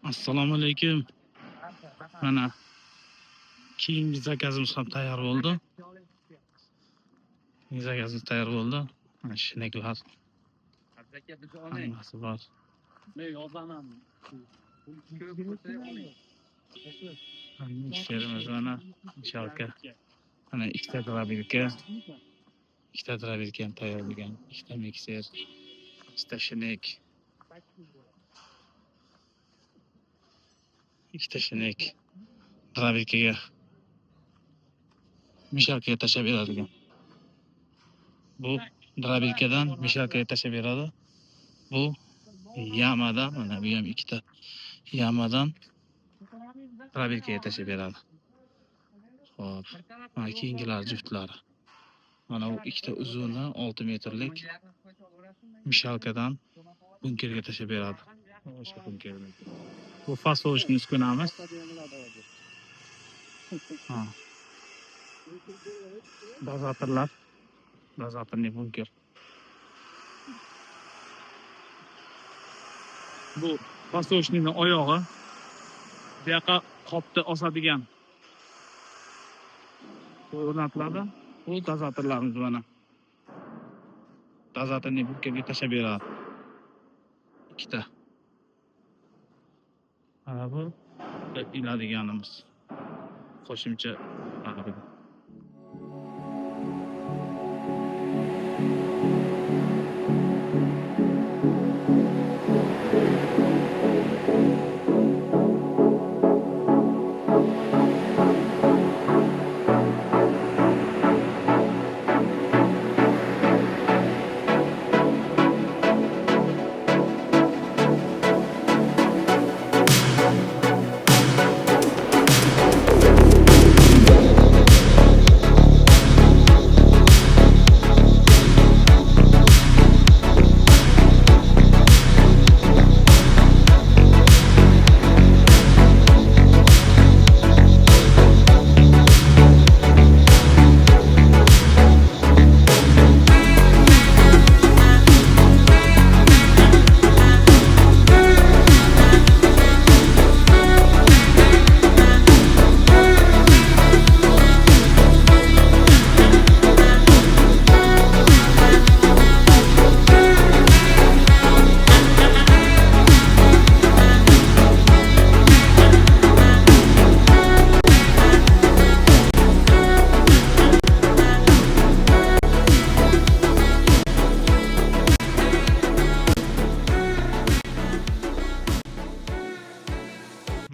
Assalomu alaykum. Mana keyingi zakazimiz ham tayyor bo'ldi. Zakazimiz tayyor bo'ldi. Mana shinaklar. Hammasi bor. Ishlarimiz mana inshoalloh. Mana ikkita drabilka. Ikkita drabilka ham tayyor bo'lgan. Ikkita mikser. Ikkita shinek. Ikkita shinek. Drabilkaga mishalkaga tashlab beradigan. Bu drabilkadan mishalkaga tashlab beradi. Bu yamadan, mana bu ham ikkita yamadan drabilkaga tashlab beradi. Xo'p, mana keyingilar juftlari. Mana bu ikkita uzuni 6 metrlik mishalkadan bunkerga tashlab beradi. O'sha bunkerga. Bu fasolishni uskunamiz. Ha. Dozatorlar. Dozatorning bunker. Bu fasolishning oyog'i. Bu yoqqa qopni osadigan o'rnatiladi. Bu dozatorlarimiz mana. Dozatorning bunkerga tashlab beradi. Ikkita. Mana bu iladiganimiz. Qo'shimcha aqib.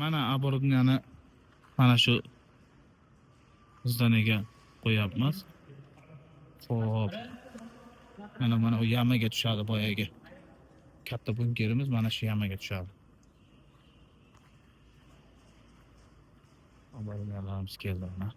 Mana оборудованияni mana shu zdaniyaga qo'yapmiz. Xo'p. Mana u yamaga tushadi boyaga. Katta bunkerimiz mana shu yamaga tushadi. Oboriyalarimiz keldi mana.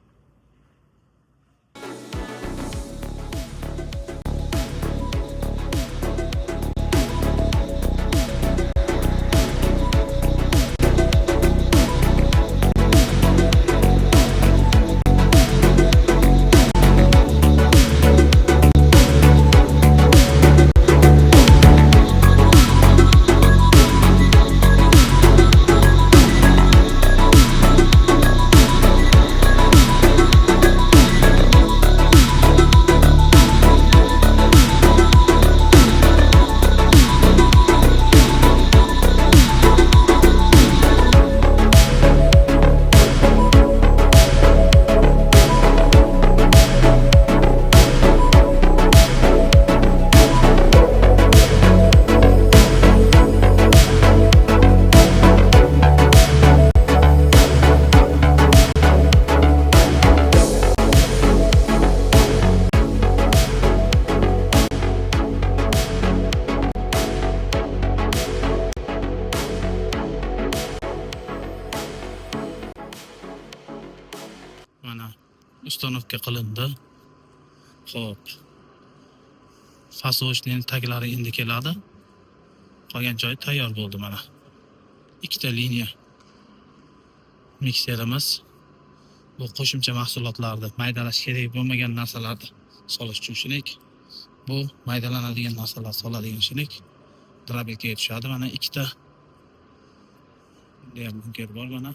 Mana ustanovka qilindi. Xo'p. Fasolishning taglari endi keladi. Qolgan joyi tayyor bo'ldi mana. Ikkita liniya mikserimiz. Bu qo'shimcha mahsulotlarni maydalash kerak bo'lmagan narsalarni solish uchun shinik. Bu maydalanadigan narsalar soladigan shinik. Drabilkaga tushadi. Mana ikkita Bunda ham bunker bor mana.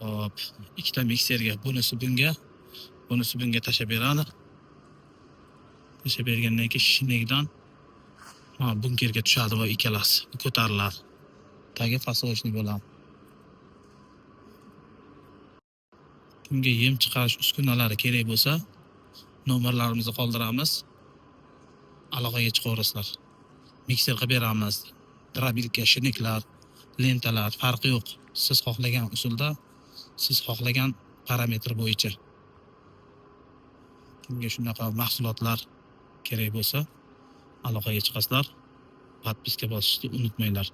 Hop, ikkita mikserga bunisi bunga tashlab beradi. Tashlab bergandan keyin shinnidan bunkerga tushadi va ikkalasi ko'tariladi. Tagi fasolishni bo'ladi. Kimga yem chiqarish uskunalari kerak bo'lsa, nomerlarimizni qoldiramiz. Aloqaga chiqaverasizlar. Mikser qilib beramiz. Drabilka, shinniklar, lentalar farqi yo'q. Siz xohlagan usulda, siz xohlagan parametr bo'yicha. Kimga shunaqa mahsulotlar kerak bo'lsa, aloqaga chiqasizlar. Podpiska bosishni unutmanglar.